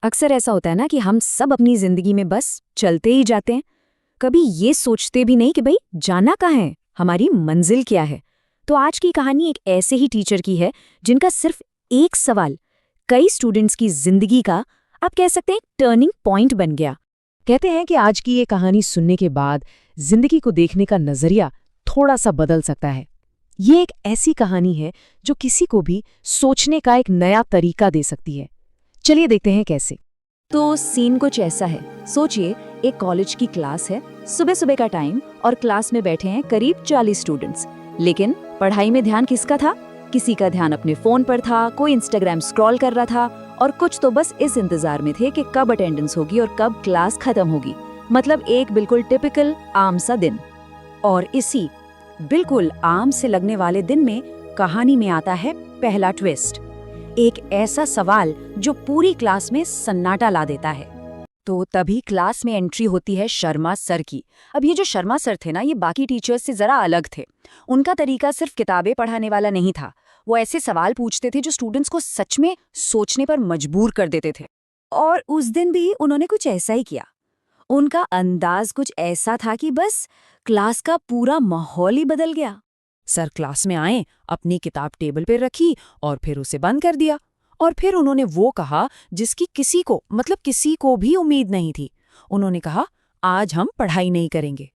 अक्सर ऐसा होता है ना कि हम सब अपनी जिंदगी में बस चलते ही जाते हैं, कभी ये सोचते भी नहीं कि भाई जाना कहाँ है, हमारी मंजिल क्या है। तो आज की कहानी एक ऐसे ही टीचर की है जिनका सिर्फ एक सवाल कई स्टूडेंट्स की जिंदगी का, आप कह सकते हैं, टर्निंग पॉइंट बन गया। कहते हैं कि आज की ये कहानी सुनने के बाद जिंदगी को देखने का नजरिया थोड़ा सा बदल सकता है। ये एक ऐसी कहानी है जो किसी को भी सोचने का एक नया तरीका दे सकती है। चलिए देखते हैं कैसे। तो सीन कुछ ऐसा है, सोचिए एक कॉलेज की क्लास है, सुबह सुबह का टाइम और क्लास में बैठे हैं करीब 40 स्टूडेंट्स। लेकिन पढ़ाई में ध्यान किसका था? किसी का ध्यान अपने फोन पर था, कोई इंस्टाग्राम स्क्रॉल कर रहा था और कुछ तो बस इस इंतजार में थे कि कब अटेंडेंस होगी और कब क्लास खत्म होगी। मतलब एक बिल्कुल टिपिकल आम सा दिन। और इसी बिल्कुल आम से लगने वाले दिन में कहानी में आता है पहला ट्विस्ट, एक ऐसा सवाल जो पूरी क्लास में सन्नाटा ला देता है। तो तभी क्लास में एंट्री होती है शर्मा सर की। अब ये जो शर्मा सर थे ना, ये बाकी टीचर्स से जरा अलग थे। उनका तरीका सिर्फ किताबें पढ़ाने वाला नहीं था, वो ऐसे सवाल पूछते थे जो स्टूडेंट्स को सच में सोचने पर मजबूर कर देते थे। और उस दिन भी उन्होंने कुछ ऐसा ही किया। उनका अंदाज कुछ ऐसा था कि बस क्लास का पूरा माहौल ही बदल गया। सर क्लास में आए, अपनी किताब टेबल पर रखी और फिर उसे बंद कर दिया। और फिर उन्होंने वो कहा जिसकी किसी को भी उम्मीद नहीं थी। उन्होंने कहा, आज हम पढ़ाई नहीं करेंगे।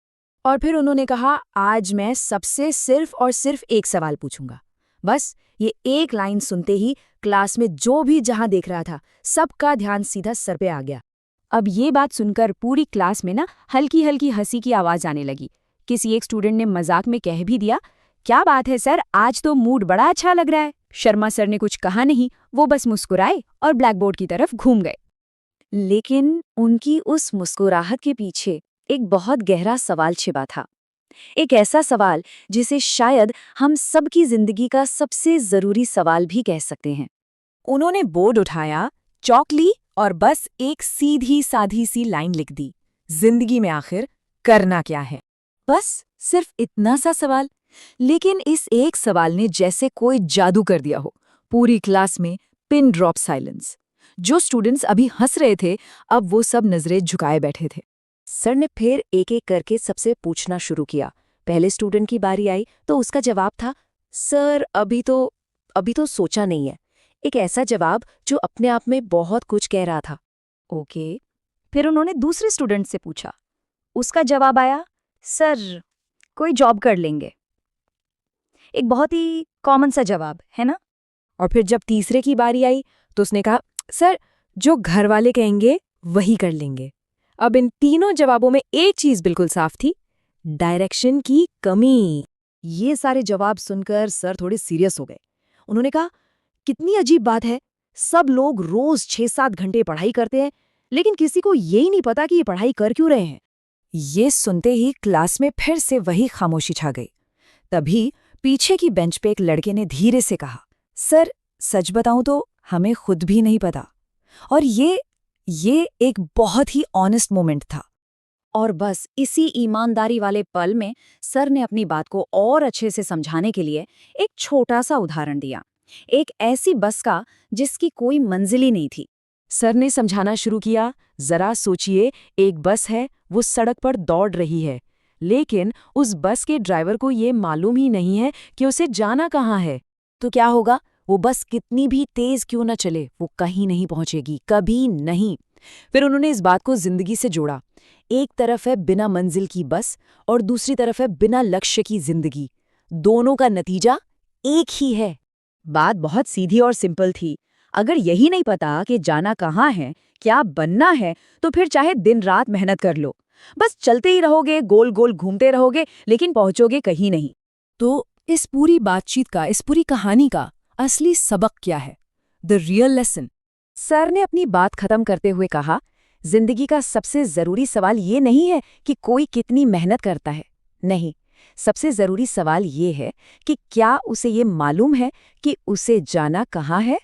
और फिर उन्होंने कहा, आज मैं सबसे सिर्फ और सिर्फ एक सवाल पूछूंगा। बस ये एक लाइन सुनते ही क्लास में जो भी जहां देख रहा था, सबका ध्यान सीधा सर पे आ गया। अब ये बात सुनकर पूरी क्लास में ना हल्की हल्की हंसी की आवाज आने लगी। किसी एक स्टूडेंट ने मजाक में कह भी दिया, क्या बात है सर, आज तो मूड बड़ा अच्छा लग रहा है। शर्मा सर ने कुछ कहा नहीं, वो बस मुस्कुराए और ब्लैक बोर्ड की तरफ घूम गए। लेकिन उनकी उस मुस्कुराहट के पीछे एक बहुत गहरा सवाल छिपा था। एक ऐसा सवाल जिसे शायद हम सबकी जिंदगी का सबसे जरूरी सवाल भी कह सकते हैं। उन्होंने बोर्ड उठाया, चॉक ली और बस एक सीधी साधी सी लाइन लिख दी, जिंदगी में आखिर करना क्या है। बस सिर्फ इतना सा सवाल। लेकिन इस एक सवाल ने जैसे कोई जादू कर दिया हो। पूरी क्लास में पिन ड्रॉप साइलेंस। जो स्टूडेंट्स अभी हंस रहे थे, अब वो सब नजरें झुकाए बैठे थे। सर ने फिर एक एक करके सबसे पूछना शुरू किया। पहले स्टूडेंट की बारी आई तो उसका जवाब था, सर अभी तो सोचा नहीं है। एक ऐसा जवाब जो अपने आप में बहुत कुछ कह रहा था। ओके। फिर उन्होंने दूसरे स्टूडेंट से पूछा। उसका जवाब आया, सर कोई जॉब कर लेंगे। एक बहुत ही कॉमन सा जवाब है ना। और फिर जब तीसरे की बारी आई तो उसने कहा, सर जो घर वाले कहेंगे वही कर लेंगे। अब इन तीनों जवाबों में एक चीज बिल्कुल साफ थी, डायरेक्शन की कमी। ये सारे जवाब सुनकर सर थोड़े सीरियस हो गए। उन्होंने कहा, कितनी अजीब बात है, सब लोग रोज 6-7 घंटे पढ़ाई करते हैं, लेकिन किसी को यही नहीं पता कि ये पढ़ाई कर क्यों रहे हैं। ये सुनते ही क्लास में फिर से वही खामोशी छा गई। तभी पीछे की बेंच पे एक लड़के ने धीरे से कहा, सर सच बताऊं तो हमें खुद भी नहीं पता। और ये एक बहुत ही ऑनेस्ट मोमेंट था। और बस इसी ईमानदारी वाले पल में सर ने अपनी बात को और अच्छे से समझाने के लिए एक छोटा सा उदाहरण दिया। एक ऐसी बस का जिसकी कोई मंजिल ही नहीं थी। सर ने समझाना शुरू किया, जरा सोचिए, एक बस है, वो सड़क पर दौड़ रही है, लेकिन उस बस के ड्राइवर को ये मालूम ही नहीं है कि उसे जाना कहाँ है। तो क्या होगा? वो बस कितनी भी तेज क्यों न चले, वो कहीं नहीं पहुंचेगी, कभी नहीं। फिर उन्होंने इस बात को जिंदगी से जोड़ा। एक तरफ है बिना मंजिल की बस और दूसरी तरफ है बिना लक्ष्य की जिंदगी। दोनों का नतीजा एक ही है। बात बहुत सीधी और सिंपल थी। अगर यही नहीं पता कि जाना कहाँ है, क्या बनना है, तो फिर चाहे दिन रात मेहनत कर लो, बस चलते ही रहोगे, गोल गोल घूमते रहोगे, लेकिन पहुंचोगे कहीं नहीं। तो इस पूरी बातचीत का, इस पूरी कहानी का असली सबक क्या है? The real lesson. सर ने अपनी बात खत्म करते हुए कहा, जिंदगी का सबसे जरूरी सवाल ये नहीं है कि कोई कितनी मेहनत करता है। नहीं, सबसे जरूरी सवाल ये है कि क्या उसे ये मालूम है कि उसे जाना कहाँ है।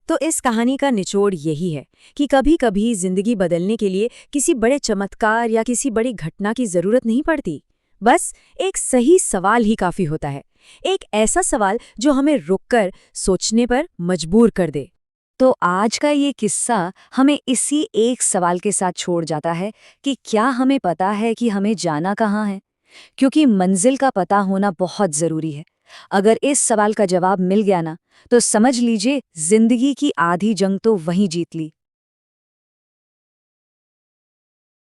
तो इस कहानी का निचोड़ यही है कि कभी कभी जिंदगी बदलने के लिए किसी बड़े चमत्कार या किसी बड़ी घटना की जरूरत नहीं पड़ती। बस एक सही सवाल ही काफी होता है। एक ऐसा सवाल जो हमें रुककर सोचने पर मजबूर कर दे। तो आज का ये किस्सा हमें इसी एक सवाल के साथ छोड़ जाता है कि क्या हमें पता है कि हमें जाना कहाँ है? क्योंकि मंजिल का पता होना बहुत ज़रूरी है। अगर इस सवाल का जवाब मिल गया ना, तो समझ लीजिए ज़िंदगी की आधी जंग तो वहीं जीत ली।